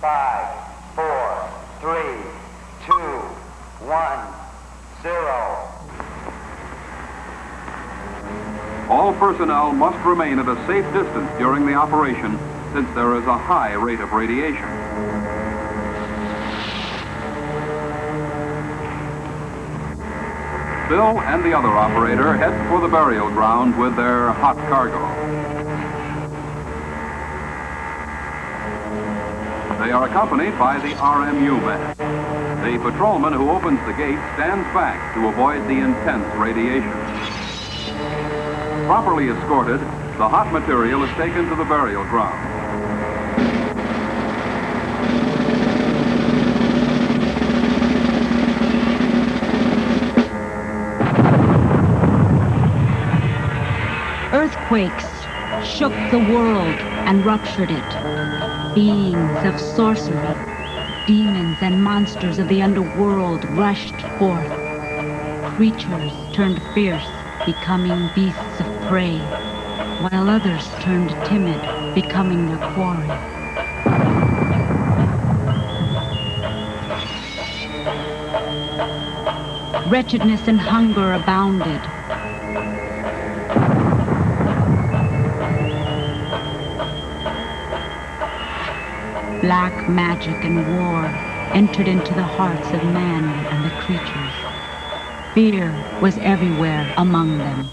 5, 4, 3, 2, 1, 0. All personnel must remain at a safe distance during the operation, since there is a high rate of radiation. Bill and the other operator head for the burial ground with their hot cargo. They are accompanied by the RMU man. The patrolman who opens the gate stands back to avoid the intense radiation. Properly escorted, the hot material is taken to the burial ground. Earthquakes shook the world and ruptured it. Beings of sorcery, demons and monsters of the underworld rushed forth. Creatures turned fierce, becoming beasts of prey, while others turned timid, becoming their quarry. Wretchedness and hunger abounded. Black magic and war entered into the hearts of man and the creatures. Fear was everywhere among them.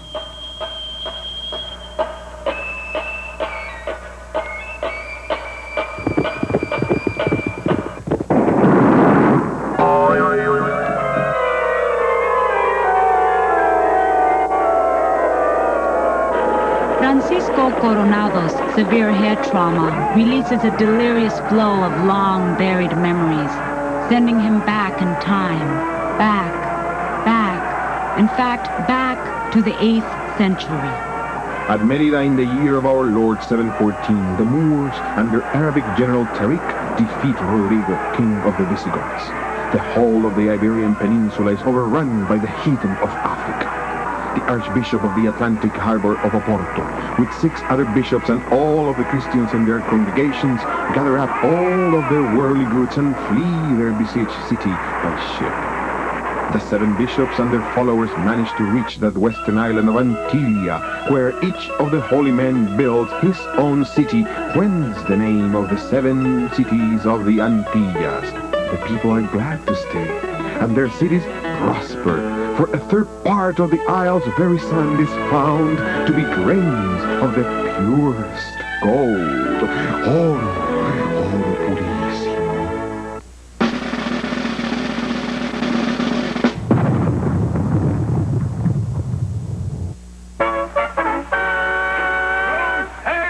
No Coronado's severe head trauma releases a delirious flow of long-buried memories, sending him back in time, back, in fact, back to the 8th century. At Merida in the year of our Lord 714, the Moors, under Arabic General Tariq, defeat Rodrigo, king of the Visigoths. The whole of the Iberian Peninsula is overrun by the heathen of Africa. The Archbishop of the Atlantic harbor of Oporto, with 6 other bishops and all of the Christians in their congregations, gather up all of their worldly goods and flee their besieged city by ship. The 7 bishops and their followers manage to reach that western island of Antillia, where each of the holy men builds his own city, whence the name of the 7 cities of the Antillas. The people are glad to stay, and their cities prosper. For a third part of the isle's very sand is found to be grains of the purest gold. Oro purissimo.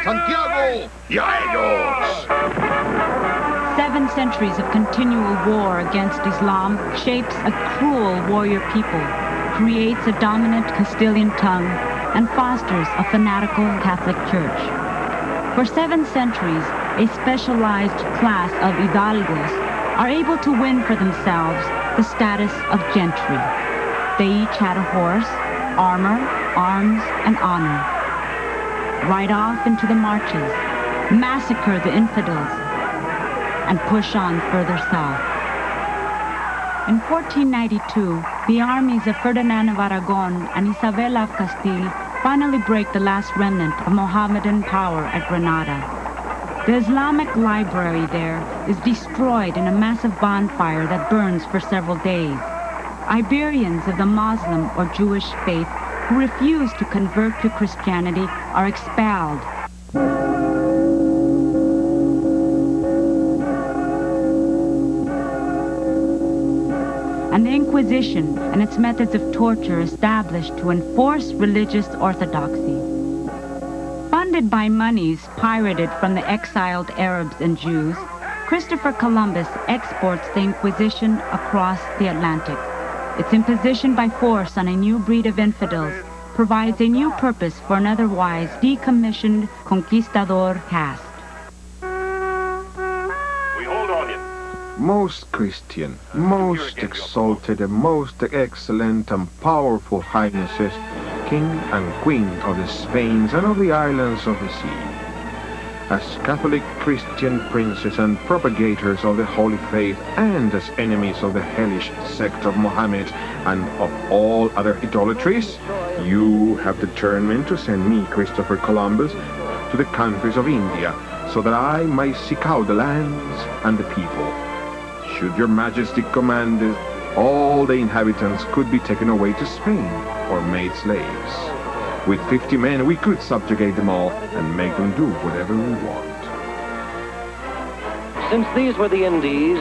Santiago, y a ellos! 7 centuries of continual war against Islam shapes a cruel warrior people, creates a dominant Castilian tongue, and fosters a fanatical Catholic Church. For 7 centuries, a specialized class of hidalgos are able to win for themselves the status of gentry. They each had a horse, armor, arms, and honor. Ride off into the marches, massacre the infidels, and push on further south. In 1492, the armies of Ferdinand of Aragon and Isabella of Castile finally break the last remnant of Mohammedan power at Granada. The Islamic library there is destroyed in a massive bonfire that burns for several days. Iberians of the Muslim or Jewish faith who refuse to convert to Christianity are expelled. And the Inquisition and its methods of torture established to enforce religious orthodoxy. Funded by monies pirated from the exiled Arabs and Jews, Christopher Columbus exports the Inquisition across the Atlantic. Its imposition by force on a new breed of infidels provides a new purpose for an otherwise decommissioned conquistador caste. Most Christian, most exalted, and most excellent and powerful highnesses, King and Queen of the Spains and of the islands of the sea. as Catholic Christian princes and propagators of the Holy Faith, and as enemies of the hellish sect of Mohammed and of all other idolatries, you have determined to send me, Christopher Columbus, to the countries of India, so that I might seek out the lands and the people. Should your Majesty command it, all the inhabitants could be taken away to Spain or made slaves. With 50 men, we could subjugate them all and make them do whatever we want. Since these were the Indies,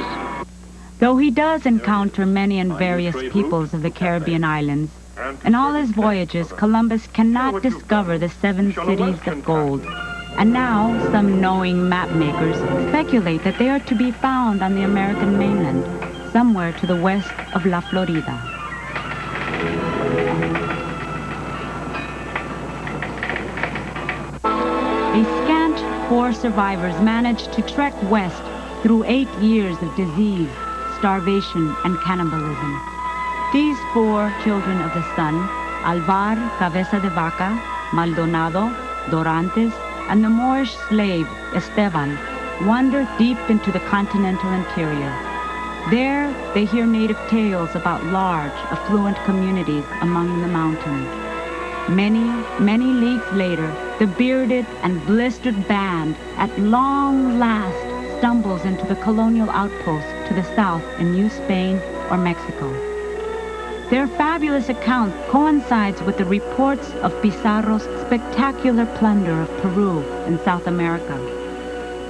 Though he does encounter many and various peoples of the Caribbean islands, in all his voyages, Columbus cannot discover the 7 cities of gold. And now, some knowing map makers speculate that they are to be found on the American mainland, somewhere to the west of La Florida. A scant 4 survivors managed to trek west through 8 years of disease, starvation, and cannibalism. These 4 children of the sun, Alvar, Cabeza de Vaca, Maldonado, Dorantes, and the Moorish slave, Esteban, wander deep into the continental interior. There, they hear native tales about large, affluent communities among the mountains. Many, many leagues later, the bearded and blistered band at long last stumbles into the colonial outpost to the south in New Spain or Mexico. Their fabulous account coincides with the reports of Pizarro's spectacular plunder of Peru in South America.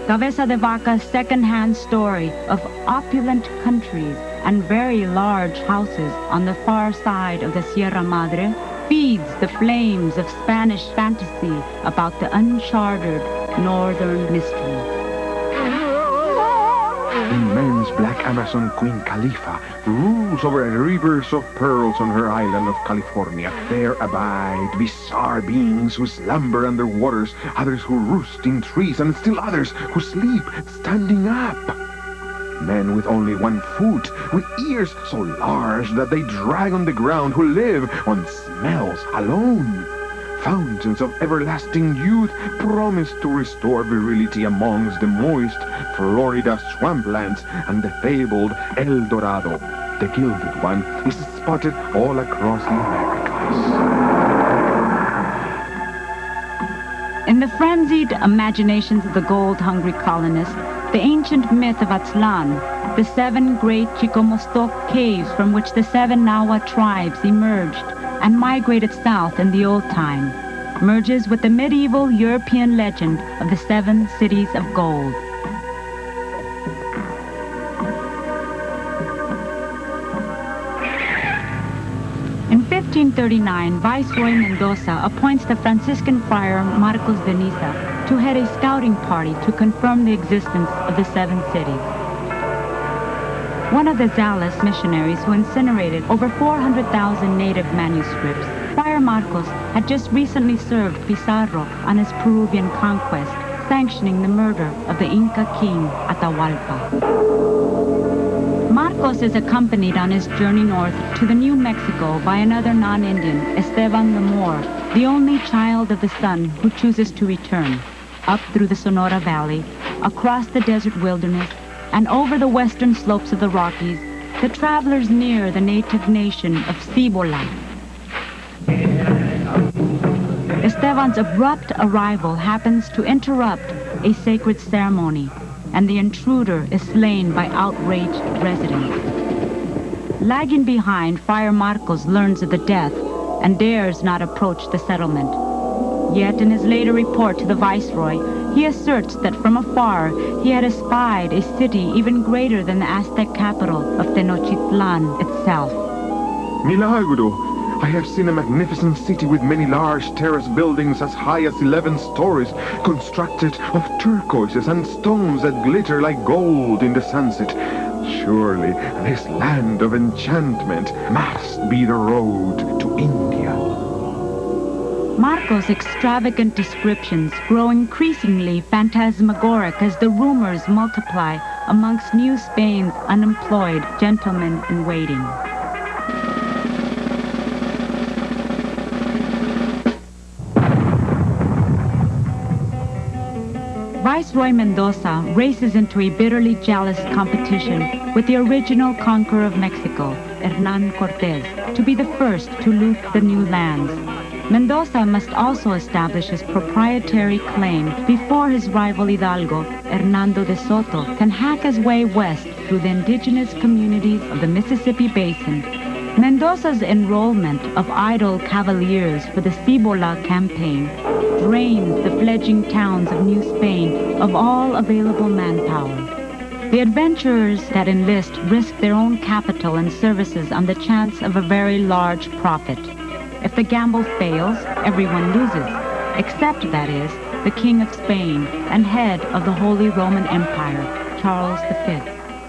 Cabeza de Vaca's second-hand story of opulent countries and very large houses on the far side of the Sierra Madre feeds the flames of Spanish fantasy about the uncharted northern mystery. Immense black Amazon Queen Khalifa rules over rivers of pearls on her island of California. There abide bizarre beings who slumber under waters, others who roost in trees, and still others who sleep standing up. Men with only 1 foot, with ears so large that they drag on the ground, who live on smells alone. Fountains of everlasting youth promise to restore virility amongst the moist Florida swamplands, and the fabled El Dorado, the gilded one, is spotted all across the Americas. In the frenzied imaginations of the gold-hungry colonists, the ancient myth of Aztlan, the 7 great Chicomostoc caves from which the 7 Nahua tribes emerged and migrated south in the old time, merges with the medieval European legend of the 7 cities of gold. In 1539, Viceroy Mendoza appoints the Franciscan friar Marcos de Niza to head a scouting party to confirm the existence of the 7 cities. One of the zealous missionaries who incinerated over 400,000 native manuscripts, Friar Marcos had just recently served Pizarro on his Peruvian conquest, sanctioning the murder of the Inca king Atahualpa. Marcos is accompanied on his journey north to the New Mexico by another non-Indian, Esteban the Moor, the only child of the sun who chooses to return, up through the Sonora Valley, across the desert wilderness, and over the western slopes of the Rockies. The travelers near the native nation of Cibola. Esteban's abrupt arrival happens to interrupt a sacred ceremony, and the intruder is slain by outraged residents. Lagging behind, Friar Marcos learns of the death and dares not approach the settlement. Yet in his later report to the Viceroy, he asserts that from afar he had espied a city even greater than the Aztec capital of Tenochtitlan itself. Milagro! I have seen a magnificent city with many large terrace buildings as high as 11 stories, constructed of turquoises and stones that glitter like gold in the sunset. Surely this land of enchantment must be the road to India. Marcos' extravagant descriptions grow increasingly phantasmagoric as the rumors multiply amongst New Spain's unemployed gentlemen-in-waiting. Viceroy Mendoza races into a bitterly jealous competition with the original conqueror of Mexico, Hernán Cortés, to be the first to loot the new lands. Mendoza must also establish his proprietary claim before his rival Hidalgo, Hernando de Soto, can hack his way west through the indigenous communities of the Mississippi Basin. Mendoza's enrollment of idle cavaliers for the Cibola campaign drains the fledgling towns of New Spain of all available manpower. The adventurers that enlist risk their own capital and services on the chance of a very large profit. If the gamble fails, everyone loses, except, that is, the King of Spain and head of the Holy Roman Empire, Charles V,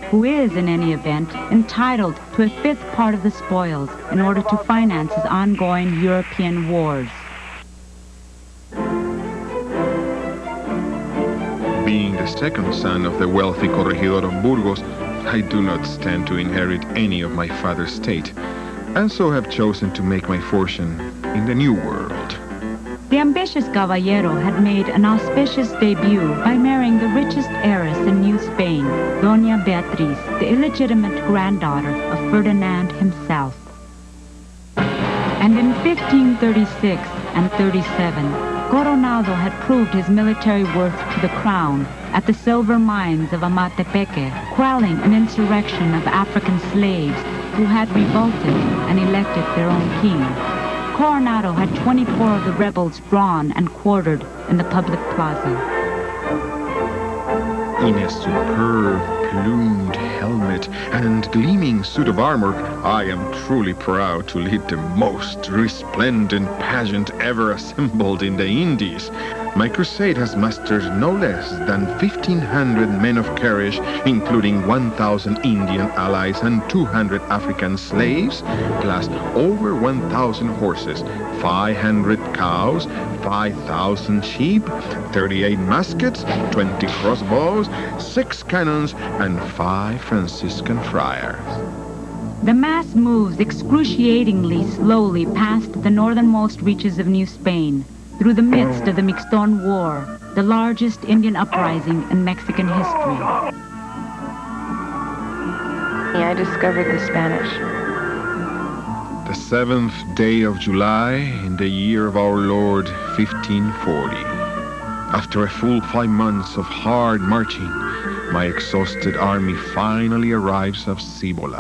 who is, in any event, entitled to a fifth part of the spoils in order to finance his ongoing European wars. Being the second son of the wealthy corregidor of Burgos, I do not stand to inherit any of my father's estate, and so have chosen to make my fortune in the New World. The ambitious caballero had made an auspicious debut by marrying the richest heiress in New Spain, Doña Beatriz, the illegitimate granddaughter of Ferdinand himself. And in 1536 and 37, Coronado had proved his military worth to the crown at the silver mines of Amatepeque, quelling an insurrection of African slaves who had revolted and elected their own king. Coronado had 24 of the rebels drawn and quartered in the public plaza. In a superb plumed helmet and gleaming suit of armor, I am truly proud to lead the most resplendent pageant ever assembled in the Indies. My crusade has mustered no less than 1,500 men of courage, including 1,000 Indian allies and 200 African slaves, plus over 1,000 horses, 500 cows, 5,000 sheep, 38 muskets, 20 crossbows, 6 cannons, and 5 Franciscan friars. The mass moves excruciatingly slowly past the northernmost reaches of New Spain, through the midst of the Mixton War, the largest Indian uprising in Mexican history. I discovered the Spanish. The 7th day of July in the year of our Lord 1540. After a full 5 months of hard marching, my exhausted army finally arrives at Cibola.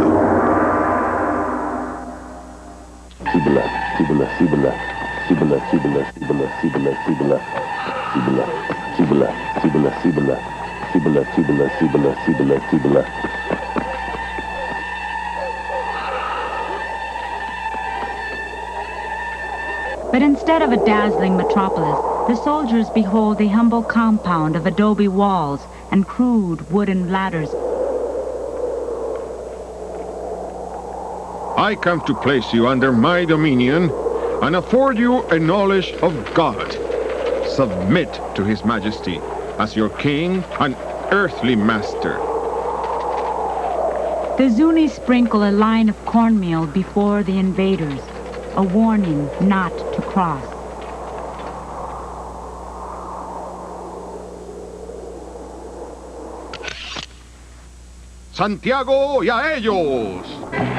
Cibola, Cibola, Cibola, Cibola, Cibola, Cibola, Cibola, Cibola, Cibola, Cibola, Cibola, Cibola, Cibola, Cibola, Cibola, Cibola. But instead of a dazzling metropolis, the soldiers behold a humble compound of adobe walls and crude wooden ladders. I come to place you under my dominion and afford you a knowledge of God. Submit to His Majesty as your king and earthly master. The Zuni sprinkle a line of cornmeal before the invaders, a warning not to cross. Santiago y a ellos!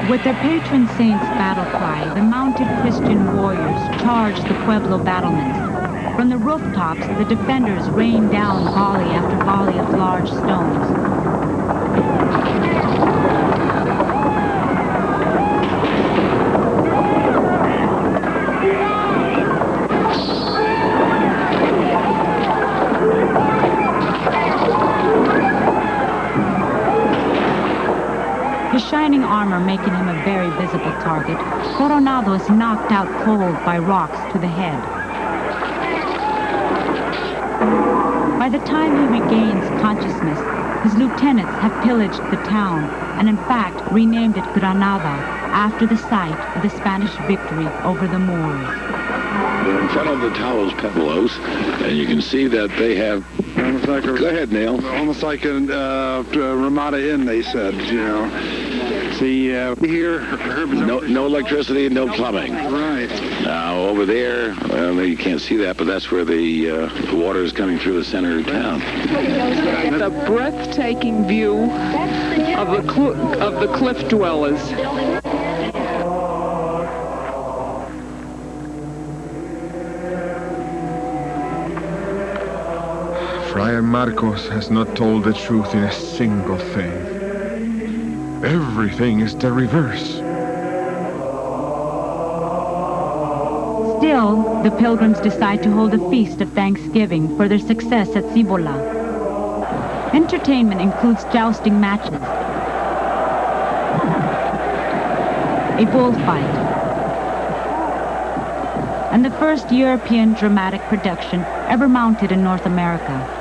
With their patron saint's battle cry, the mounted Christian warriors charged the Pueblo battlements. From the rooftops, the defenders rained down volley after volley of large stones. His shining armor making him a very visible target, Coronado is knocked out cold by rocks to the head. By the time he regains consciousness, his lieutenants have pillaged the town and in fact renamed it Granada after the site of the Spanish victory over the Moors. We're in front of the Taos Pueblos, and you can see that they have... Go ahead, Neil. Almost like a Ramada Inn, they said, you know. See, here, no electricity, no plumbing. Right. Now, over there, well, you can't see that, but that's where the water is coming through the center of town. The breathtaking view of the cliff dwellers. Friar Marcos has not told the truth in a single thing. Everything is the reverse. Still, the pilgrims decide to hold a feast of Thanksgiving for their success at Cibola. Entertainment includes jousting matches, a bullfight, and the first European dramatic production ever mounted in North America.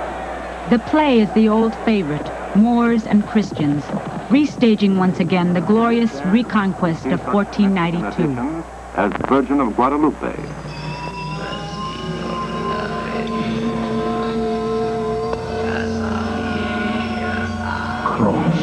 The play is the old favorite, Moors and Christians, restaging once again the glorious reconquest of 1492. As Virgin of Guadalupe. Cross,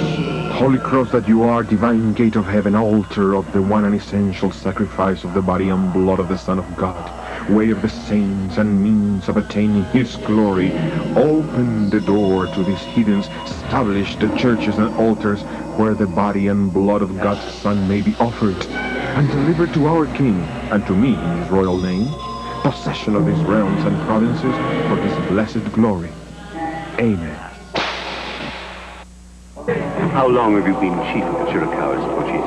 holy cross that you are, divine gate of heaven, altar of the one and essential sacrifice of the body and blood of the Son of God, way of the saints and means of attaining his glory, open the door to these heathens, establish the churches and altars where the body and blood of God's Son may be offered, and deliver to our King, and to me in his royal name, possession of these realms and provinces for his blessed glory. Amen. How long have you been chief of the Chiricahuas, Cochise?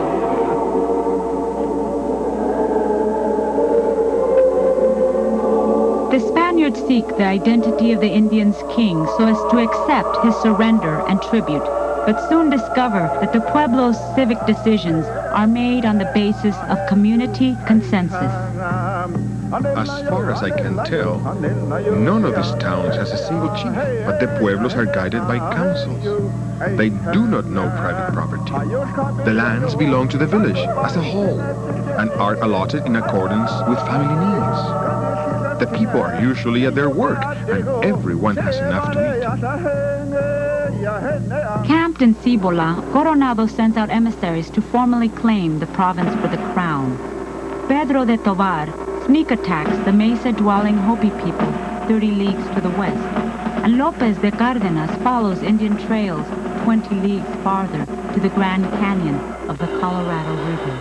The Spaniards seek the identity of the Indians' king so as to accept his surrender and tribute, but soon discover that the Pueblo's civic decisions are made on the basis of community consensus. As far as I can tell, none of these towns has a single chief, but the pueblos are guided by councils. They do not know private property. The lands belong to the village as a whole and are allotted in accordance with family needs. The people are usually at their work, and everyone has enough to eat. Camped in Cibola, Coronado sends out emissaries to formally claim the province for the crown. Pedro de Tovar sneak attacks the mesa-dwelling Hopi people 30 leagues to the west, and Lopez de Cárdenas follows Indian trails 20 leagues farther to the Grand Canyon of the Colorado River.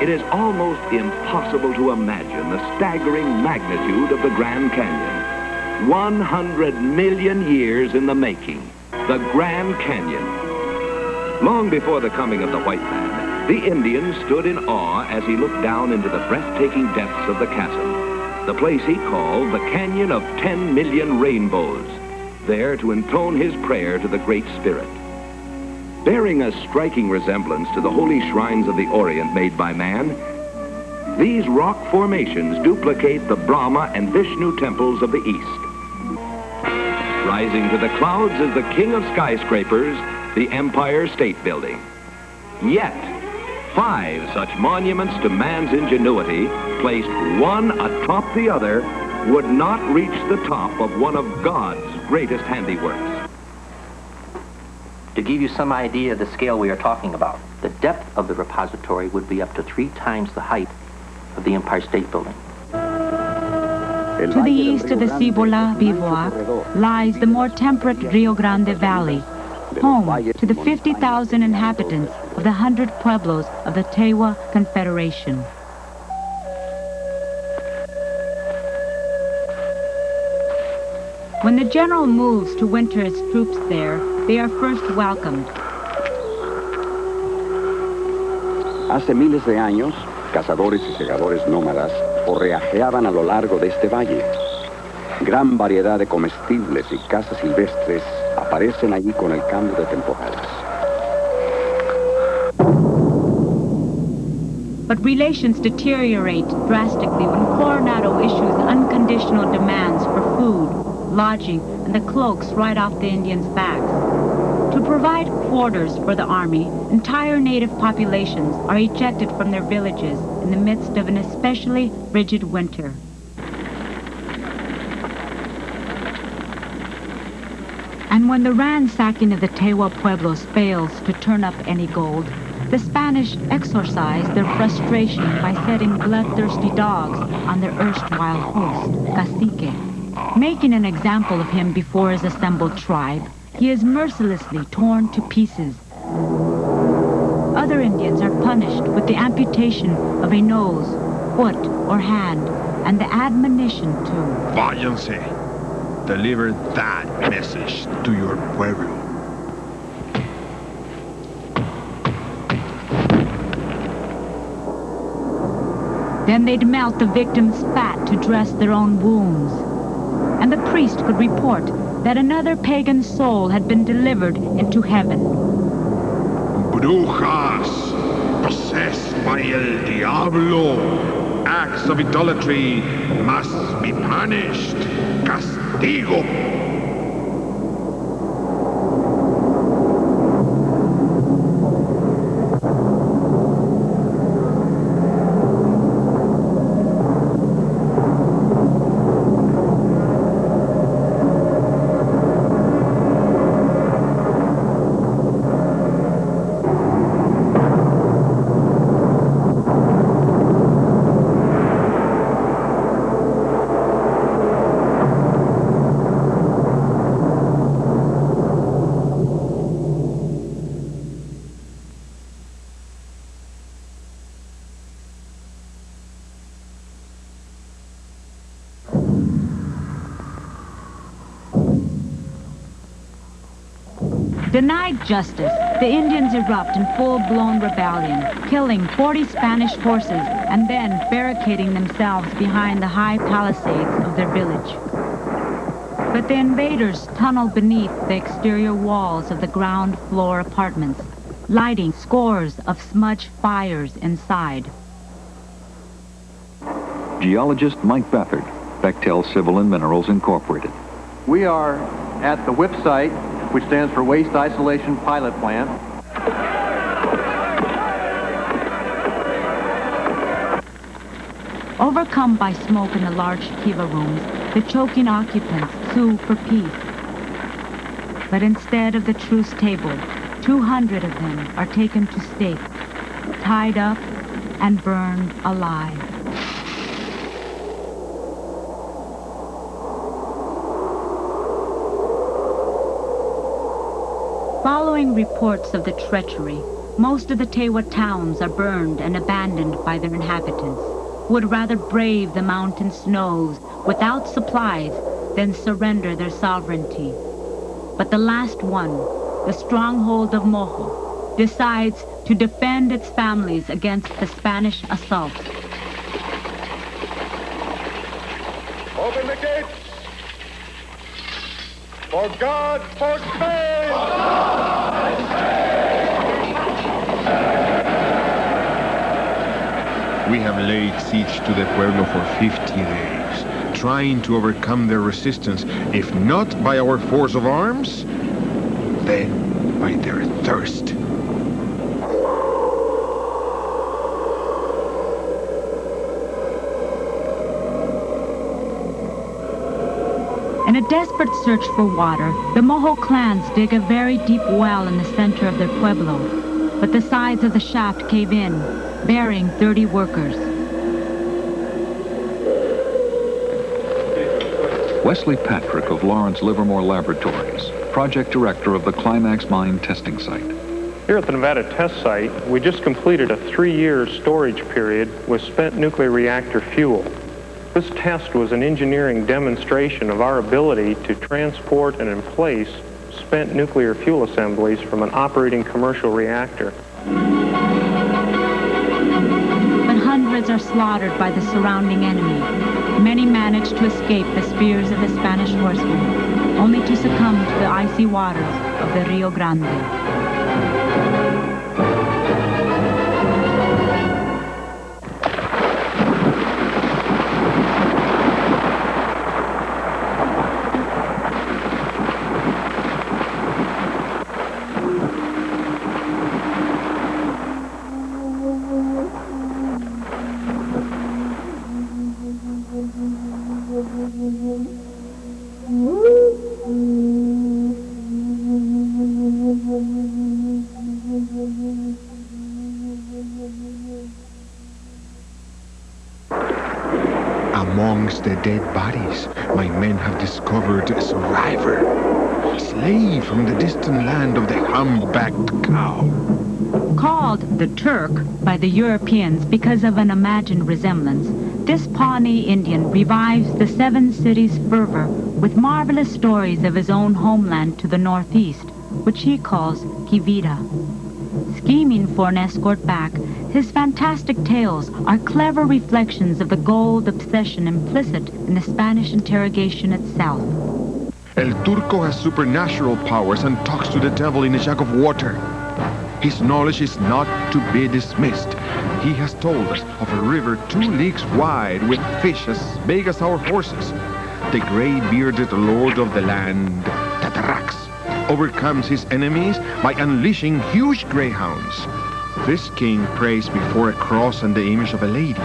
It is almost impossible to imagine the staggering magnitude of the Grand Canyon. 100 million years in the making. The Grand Canyon. Long before the coming of the white man, the Indian stood in awe as he looked down into the breathtaking depths of the chasm, the place he called the Canyon of 10 Million Rainbows, there to intone his prayer to the Great Spirit. Bearing a striking resemblance to the holy shrines of the Orient made by man, these rock formations duplicate the Brahma and Vishnu temples of the East. Rising to the clouds is the king of skyscrapers, the Empire State Building. Yet, 5 such monuments to man's ingenuity, placed one atop the other, would not reach the top of one of God's greatest handiworks. To give you some idea of the scale we are talking about, the depth of the repository would be up to 3 times the height of the Empire State Building. To the east of the Cibola bivouac lies the more temperate Rio Grande Valley, home to the 50,000 inhabitants of the 100 pueblos of the Tewa Confederation. When the general moves to winter his troops there, they are first welcomed. Hace miles de años, cazadores y segadores nómadas forrajeaban a lo largo de este valle. Gran variedad de comestibles y casas silvestres aparecen allí con el cambio de temporadas. But relations deteriorate drastically when Coronado issues unconditional demands for food, lodging, and the cloaks right off the Indians' backs. To provide quarters for the army, entire native populations are ejected from their villages in the midst of an especially rigid winter. And when the ransacking of the Tewa Pueblos fails to turn up any gold, The Spanish exorcised their frustration by setting bloodthirsty dogs on their erstwhile host, Cacique. Making an example of him before his assembled tribe, he is mercilessly torn to pieces. Other Indians are punished with the amputation of a nose, foot, or hand, and the admonition to Váyanse. Deliver that message to your pueblo. Then they'd melt the victim's fat to dress their own wounds. And the priest could report that another pagan soul had been delivered into heaven. Brujas, possessed by el diablo. Acts of idolatry must be punished. Castigo. Denied justice, the Indians erupt in full-blown rebellion, killing 40 Spanish horses and then barricading themselves behind the high palisades of their village. But the invaders tunnel beneath the exterior walls of the ground floor apartments, lighting scores of smudge fires inside. Geologist Mike Beathard, Bechtel Civil and Minerals Incorporated. We are at the WIP site, which stands for Waste Isolation Pilot Plant. Overcome by smoke in the large kiva rooms, the choking occupants sue for peace. But instead of the truce table, 200 of them are taken to stake, tied up and burned alive. Following reports of the treachery, most of the Tewa towns are burned and abandoned by their inhabitants, who would rather brave the mountain snows without supplies than surrender their sovereignty. But the last one, the stronghold of Mojo, decides to defend its families against the Spanish assault. Open the gates! For God, for Spain! For God, for Spain! We have laid siege to the pueblo for 50 days, trying to overcome their resistance, if not by our force of arms, then by their thirst. In a desperate search for water, the Mojo clans dig a very deep well in the center of their pueblo, but the sides of the shaft cave in, burying 30 workers. Wesley Patrick of Lawrence Livermore Laboratories, project director of the Climax Mine testing site. Here at the Nevada test site, we just completed a 3-year storage period with spent nuclear reactor fuel. This test was an engineering demonstration of our ability to transport and emplace spent nuclear fuel assemblies from an operating commercial reactor. But hundreds are slaughtered by the surrounding enemy. Many manage to escape the spears of the Spanish horsemen, only to succumb to the icy waters of the Rio Grande. Amongst the dead bodies, my men have discovered a survivor. A slave from the distant land of the humpbacked cow. Called the Turk by the Europeans because of an imagined resemblance, this Pawnee Indian revives the Seven Cities fervor with marvelous stories of his own homeland to the northeast, which he calls Quivira. Scheming for an escort back, his fantastic tales are clever reflections of the gold obsession implicit in the Spanish interrogation itself. El Turco has supernatural powers and talks to the devil in a jug of water. His knowledge is not to be dismissed. He has told us of a river 2 leagues wide with fish as big as our horses. The gray-bearded lord of the land, Tatarax, overcomes his enemies by unleashing huge greyhounds. This king prays before a cross and the image of a lady.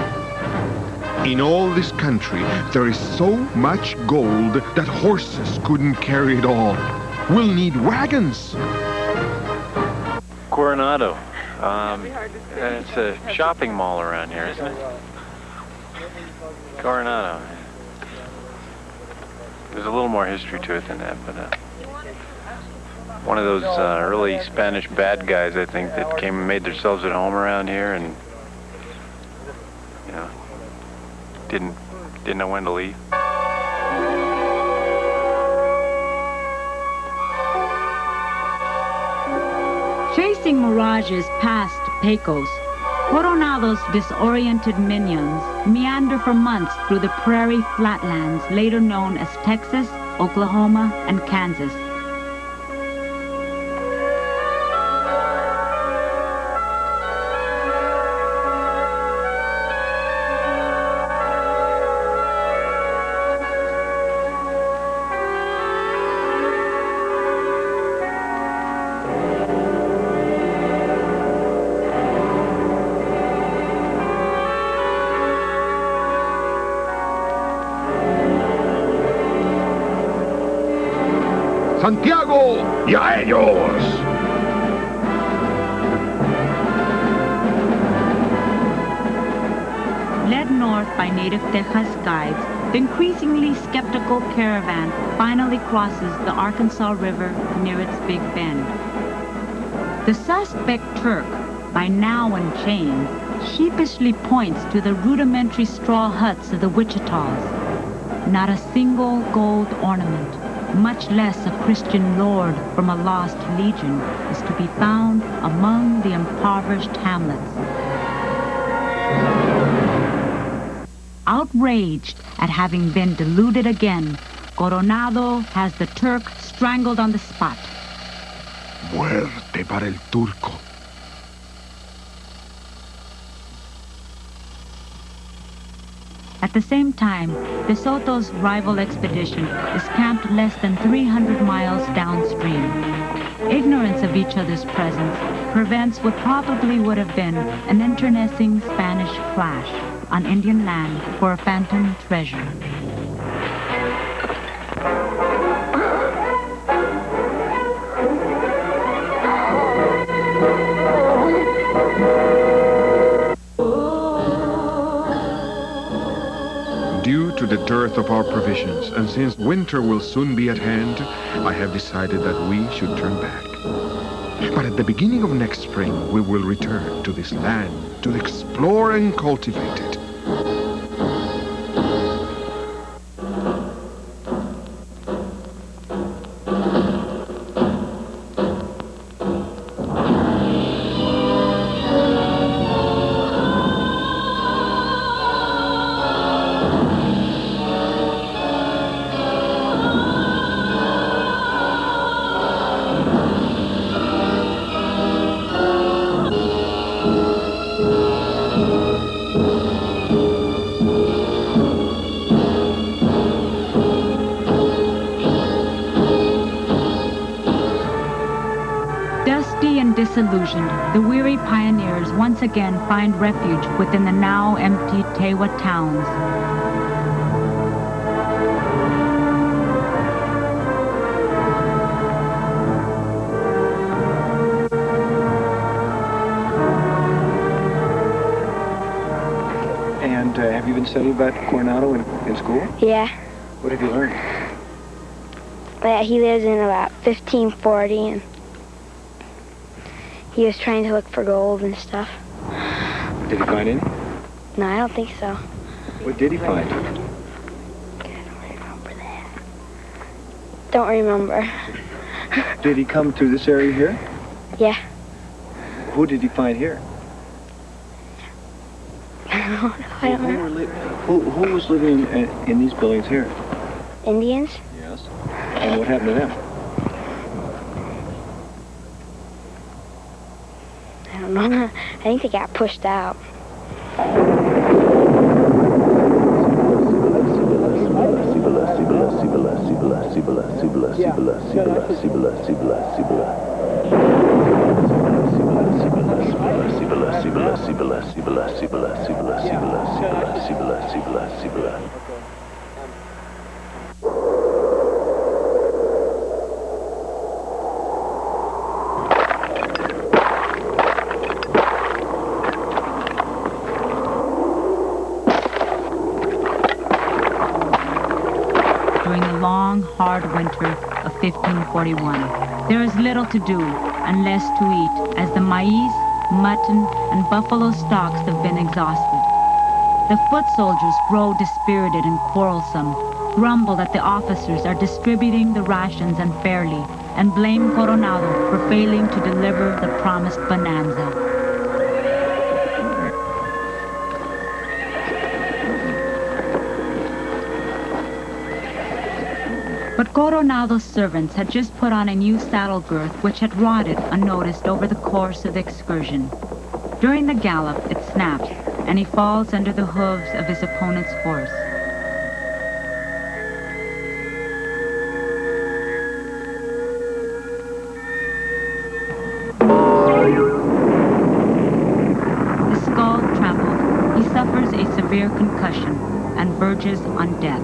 In all this country, there is so much gold that horses couldn't carry it all. We'll need wagons. Coronado. It's a shopping mall around here, isn't it? Coronado. There's a little more history to it than that, but one of those early Spanish bad guys, I think, that came and made themselves at home around here, and you know, didn't know when to leave. Chasing mirages past Pecos, Coronado's disoriented minions meander for months through the prairie flatlands later known as Texas, Oklahoma, and Kansas. Santiago, y a ellos! Led north by native Tejas guides, the increasingly skeptical caravan finally crosses the Arkansas River near its Big Bend. The suspect Turk, by now unchained, sheepishly points to the rudimentary straw huts of the Wichitas. Not a single gold ornament, much less a Christian lord from a lost legion, is to be found among the impoverished hamlets. Outraged at having been deluded again, Coronado has the Turk strangled on the spot. Muerte para el Turco. At the same time, De Soto's rival expedition is camped less than 300 miles downstream. Ignorance of each other's presence prevents what probably would have been an internecine Spanish clash on Indian land for a phantom treasure. Due to the dearth of our provisions, and since winter will soon be at hand, I have decided that we should turn back. But at the beginning of next spring, we will return to this land to explore and cultivate it. Disillusioned, the weary pioneers once again find refuge within the now empty Tewa towns. And have you been studied about Coronado in school? Yeah. What have you learned? That he lives in about 1540, and he was trying to look for gold and stuff. Did he find any? No, I don't think so. What did he find? Don't remember. Did he come to this area here? Yeah. Who did he find here? I don't know. Who was living in these buildings here? Indians? Yes. And what happened to them? I don't know. I think they got pushed out. During the long, hard winter of 1541, there is little to do and less to eat, as the maize, mutton, and buffalo stocks have been exhausted. The foot soldiers grow dispirited and quarrelsome, grumble that the officers are distributing the rations unfairly, and blame Coronado for failing to deliver the promised bonanza. But Coronado's servants had just put on a new saddle girth which had rotted unnoticed over the course of the excursion. During the gallop, it snaps, and he falls under the hooves of his opponent's horse. His skull trampled, he suffers a severe concussion and verges on death.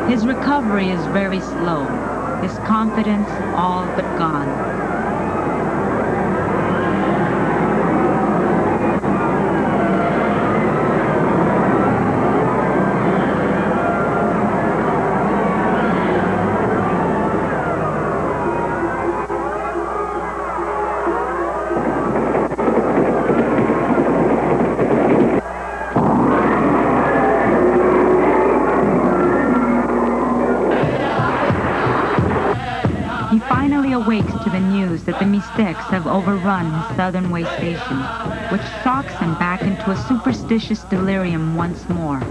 His recovery is very slow, his confidence all but gone. He finally awakes to the news that the Mixtecs have overrun his southern way station, which shocks him back into a superstitious delirium once more.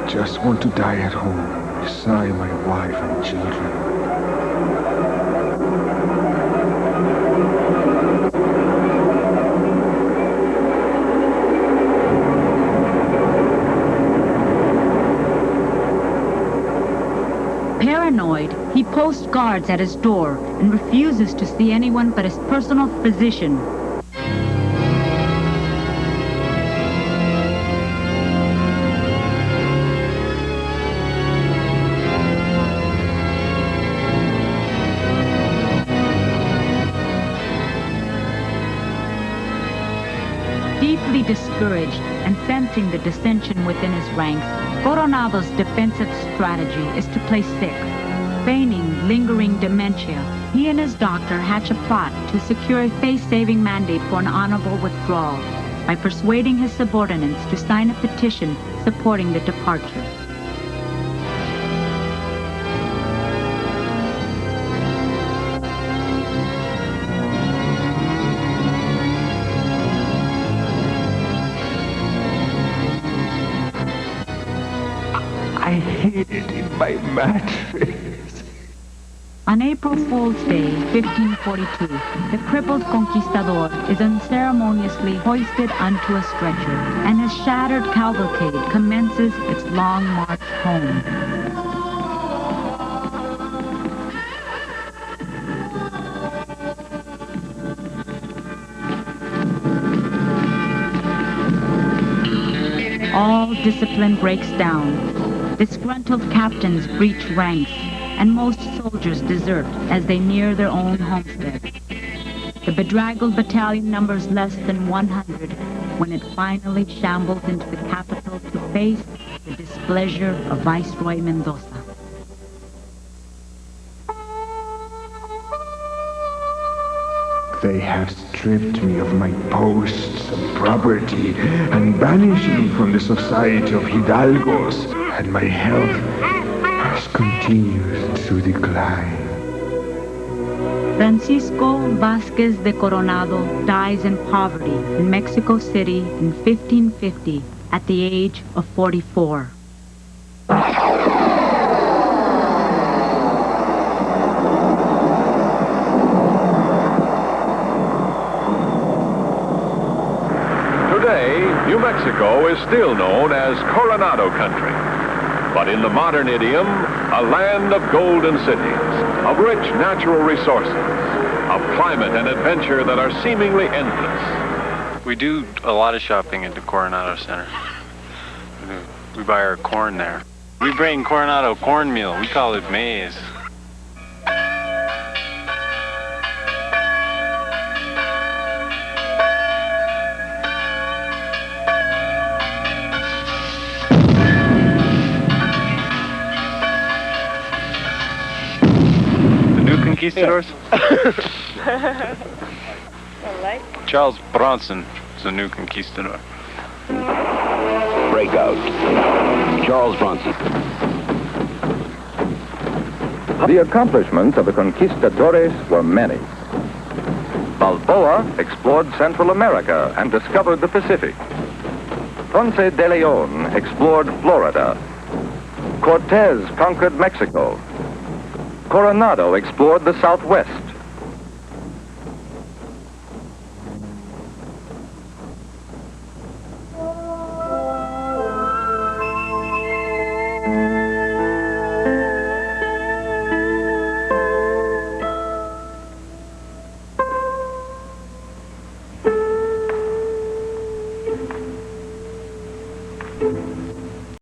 just want to die at home, beside my wife and children. Paranoid, he posts guards at his door and refuses to see anyone but his personal physician. Deeply discouraged and sensing the dissension within his ranks, Coronado's defensive strategy is to play sick. Feigning lingering dementia, he and his doctor hatch a plot to secure a face-saving mandate for an honorable withdrawal by persuading his subordinates to sign a petition supporting the departure. I hid it in my mattress. On April Fool's Day, 1542, the crippled conquistador is unceremoniously hoisted onto a stretcher, and his shattered cavalcade commences its long march home. All discipline breaks down. Disgruntled captains breach ranks, and most soldiers desert as they near their own homestead. The bedraggled battalion numbers less than 100 when it finally shambles into the capital to face the displeasure of Viceroy Mendoza. They have stripped me of my posts and property and banished me from the society of hidalgos, and my health has continued to decline. Francisco Vasquez de Coronado dies in poverty in Mexico City in 1550 at the age of 44. Today, New Mexico is still known as Coronado country. But in the modern idiom, a land of golden cities, of rich natural resources, of climate and adventure that are seemingly endless. We do a lot of shopping at the Coronado Center. We buy our corn there. We bring Coronado cornmeal. We call it maize. Conquistadors? Charles Bronson is the new conquistador. Breakout. Charles Bronson. The accomplishments of the conquistadores were many. Balboa explored Central America and discovered the Pacific. Ponce de Leon explored Florida. Cortez conquered Mexico. Coronado explored the Southwest.